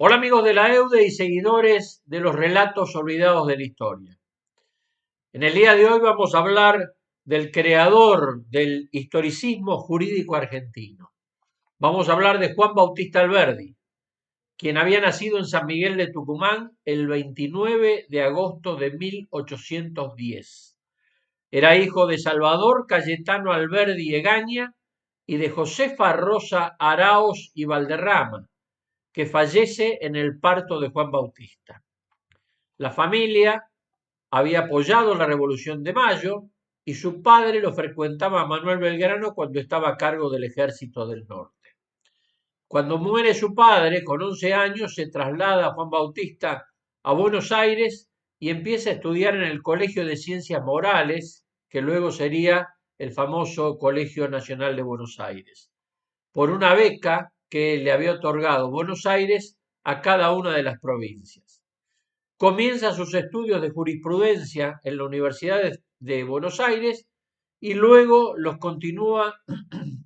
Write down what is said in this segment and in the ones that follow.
Hola amigos de la EUDE y seguidores de los relatos olvidados de la historia. En el día de hoy vamos a hablar del creador del historicismo jurídico argentino. Vamos a hablar de Juan Bautista Alberdi, quien había nacido en San Miguel de Tucumán el 29 de agosto de 1810. Era hijo de Salvador Cayetano Alberdi Egaña y de Josefa Rosa Araos y Valderrama, que fallece en el parto de Juan Bautista. La familia había apoyado la Revolución de Mayo y su padre lo frecuentaba a Manuel Belgrano cuando estaba a cargo del Ejército del Norte. Cuando muere su padre, con 11 años, se traslada Juan Bautista a Buenos Aires y empieza a estudiar en el Colegio de Ciencias Morales, que luego sería el famoso Colegio Nacional de Buenos Aires, por una beca que le había otorgado Buenos Aires a cada una de las provincias. Comienza sus estudios de jurisprudencia en la Universidad de Buenos Aires y luego los continúa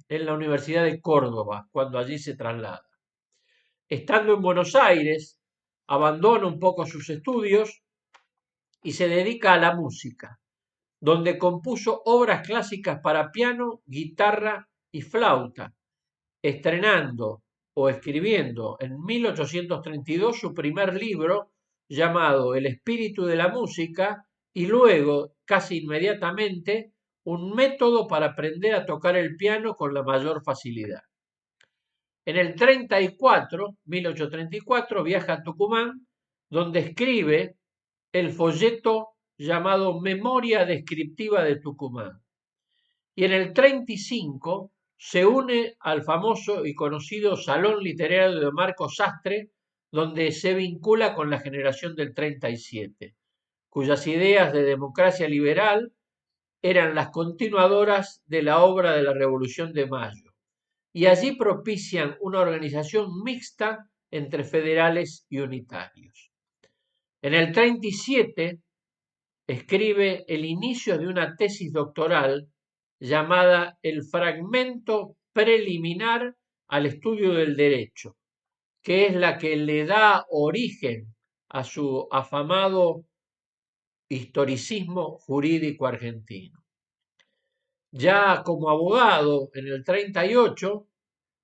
en la Universidad de Córdoba, cuando allí se traslada. Estando en Buenos Aires, abandona un poco sus estudios y se dedica a la música, donde compuso obras clásicas para piano, guitarra y flauta, estrenando o escribiendo en 1832 su primer libro llamado El espíritu de la música y luego, casi inmediatamente, un método para aprender a tocar el piano con la mayor facilidad. En el 1834, viaja a Tucumán, donde escribe el folleto llamado Memoria Descriptiva de Tucumán. Y en el 35 se une al famoso y conocido Salón Literario de Marco Sastre, donde se vincula con la generación del 37, cuyas ideas de democracia liberal eran las continuadoras de la obra de la Revolución de Mayo, y allí propician una organización mixta entre federales y unitarios. En el 37 escribe el inicio de una tesis doctoral llamada El fragmento preliminar al estudio del derecho, que es la que le da origen a su afamado historicismo jurídico argentino. Ya como abogado, en el 38,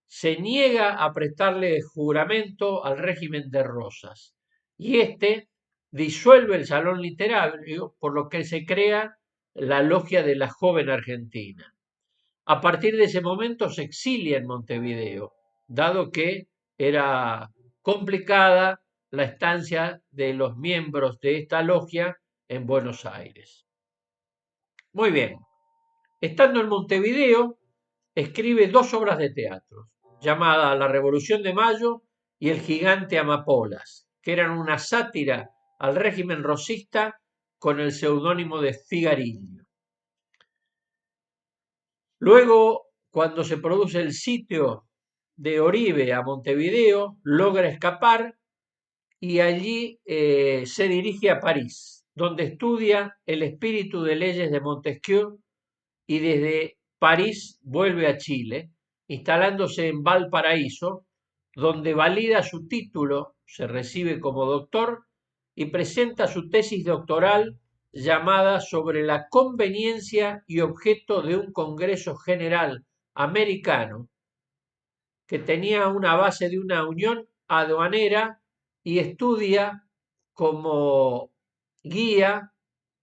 se niega a prestarle juramento al régimen de Rosas y este disuelve el salón literario, por lo que se crea la Logia de la Joven Argentina. A partir de ese momento se exilia en Montevideo, dado que era complicada la estancia de los miembros de esta logia en Buenos Aires. Muy bien, estando en Montevideo, escribe dos obras de teatro, llamadas La Revolución de Mayo y El gigante Amapolas, que eran una sátira al régimen rosista con el seudónimo de Figarillo. Luego, cuando se produce el sitio de Oribe a Montevideo, logra escapar y allí se dirige a París, donde estudia el espíritu de leyes de Montesquieu y desde París vuelve a Chile, instalándose en Valparaíso, donde valida su título, se recibe como doctor y presenta su tesis doctoral llamada Sobre la conveniencia y objeto de un Congreso General americano, que tenía una base de una unión aduanera y estudia como guía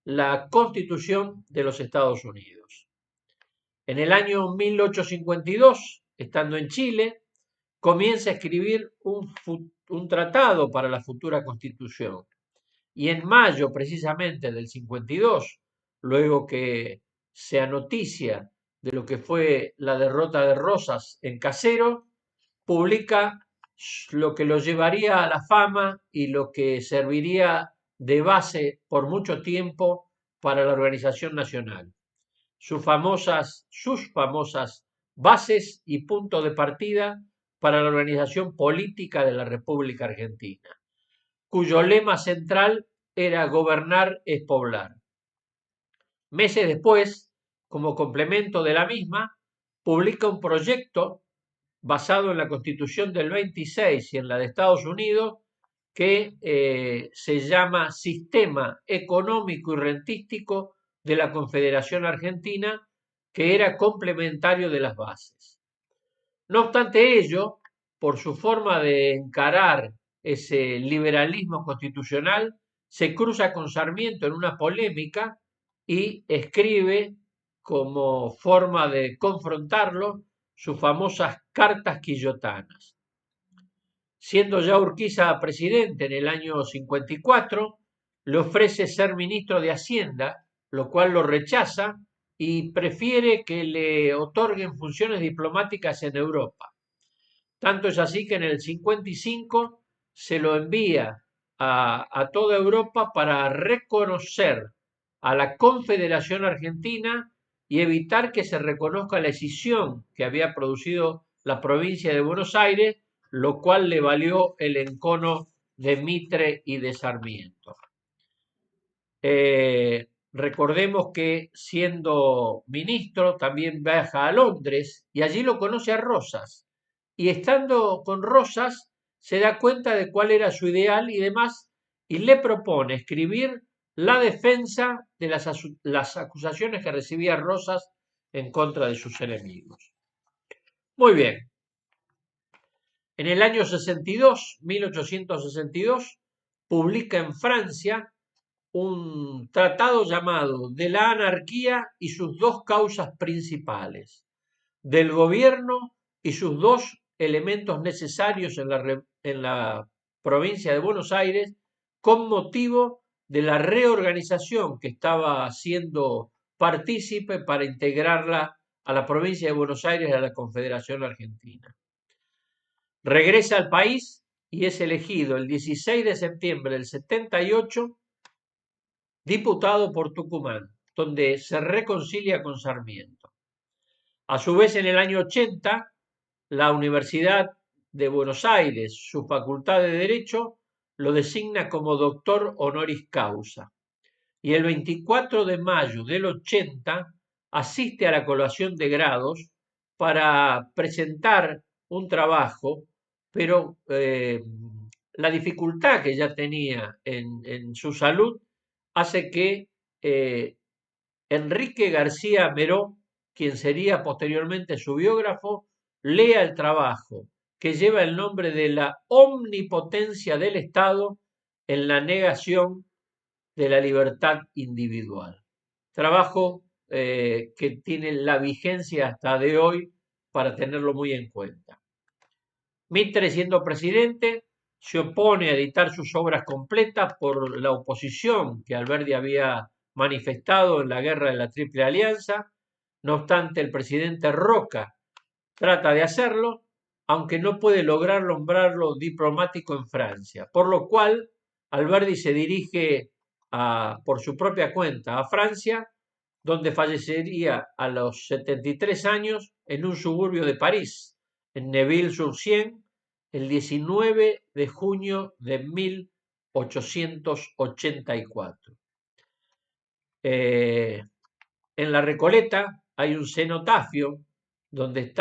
la Constitución de los Estados Unidos. En el año 1852, estando en Chile, comienza a escribir un tratado para la futura Constitución. Y en mayo precisamente del 52, luego que se anoticia de lo que fue la derrota de Rosas en Caseros, publica lo que lo llevaría a la fama y lo que serviría de base por mucho tiempo para la organización nacional. Sus famosas bases y puntos de partida para la organización política de la República Argentina, cuyo lema central era gobernar es poblar. Meses después, como complemento de la misma, publica un proyecto basado en la Constitución del 26 y en la de Estados Unidos, que se llama Sistema Económico y Rentístico de la Confederación Argentina, que era complementario de las bases. No obstante ello, por su forma de encarar ese liberalismo constitucional, se cruza con Sarmiento en una polémica y escribe, como forma de confrontarlo, sus famosas cartas quillotanas. Siendo ya Urquiza presidente en el año 54, le ofrece ser ministro de Hacienda, lo cual lo rechaza y prefiere que le otorguen funciones diplomáticas en Europa. Tanto es así que en el 55 se lo envía a toda Europa para reconocer a la Confederación Argentina y evitar que se reconozca la escisión que había producido la provincia de Buenos Aires, lo cual le valió el encono de Mitre y de Sarmiento. Recordemos que siendo ministro también viaja a Londres y allí lo conoce a Rosas. Y estando con Rosas se da cuenta de cuál era su ideal y demás y le propone escribir la defensa de las acusaciones que recibía Rosas en contra de sus enemigos. Muy bien. En el año 62, 1862, publica en Francia un tratado llamado De la anarquía y sus dos causas principales, del gobierno y sus dos elementos necesarios en la provincia de Buenos Aires, con motivo de la reorganización que estaba haciendo partícipe para integrarla a la provincia de Buenos Aires y a la Confederación Argentina. Regresa al país y es elegido el 16 de septiembre del 78 diputado por Tucumán, donde se reconcilia con Sarmiento. A su vez, en el año 80, la Universidad de Buenos Aires, su Facultad de Derecho, lo designa como doctor honoris causa. Y el 24 de mayo del 80 asiste a la colación de grados para presentar un trabajo, pero la dificultad que ya tenía en su salud hace que Enrique García Meró, quien sería posteriormente su biógrafo, lea el trabajo que lleva el nombre de la omnipotencia del Estado en la negación de la libertad individual. Trabajo que tiene la vigencia hasta de hoy para tenerlo muy en cuenta. Mitre, siendo presidente, se opone a editar sus obras completas por la oposición que Alberdi había manifestado en la guerra de la Triple Alianza. No obstante, el presidente Roca trata de hacerlo, aunque no puede lograr nombrarlo diplomático en Francia, por lo cual Alberdi se dirige por su propia cuenta a Francia, donde fallecería a los 73 años en un suburbio de París, en Neuville-sur-Seine, el 19 de junio de 1884. En la Recoleta hay un cenotafio donde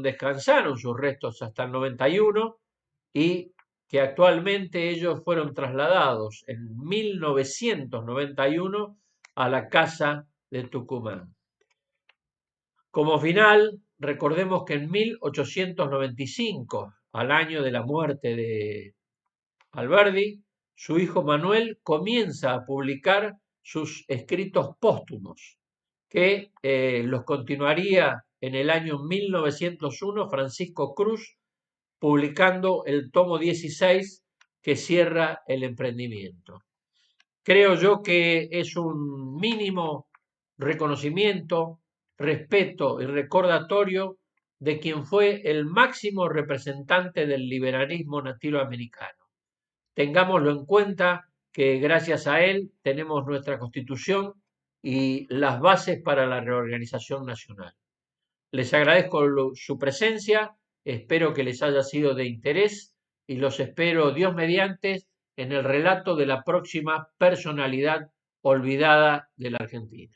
descansaron sus restos hasta el 91 y que actualmente ellos fueron trasladados en 1991 a la casa de Tucumán. Como final, recordemos que en 1895, al año de la muerte de Alberdi, su hijo Manuel comienza a publicar sus escritos póstumos, que los continuaría en el año 1901 Francisco Cruz, publicando el tomo 16 que cierra el emprendimiento. Creo yo que es un mínimo reconocimiento, respeto y recordatorio de quien fue el máximo representante del liberalismo latinoamericano. Tengámoslo en cuenta que gracias a él tenemos nuestra Constitución y las bases para la reorganización nacional. Les agradezco su presencia, espero que les haya sido de interés y los espero, Dios mediante, en el relato de la próxima personalidad olvidada de la Argentina.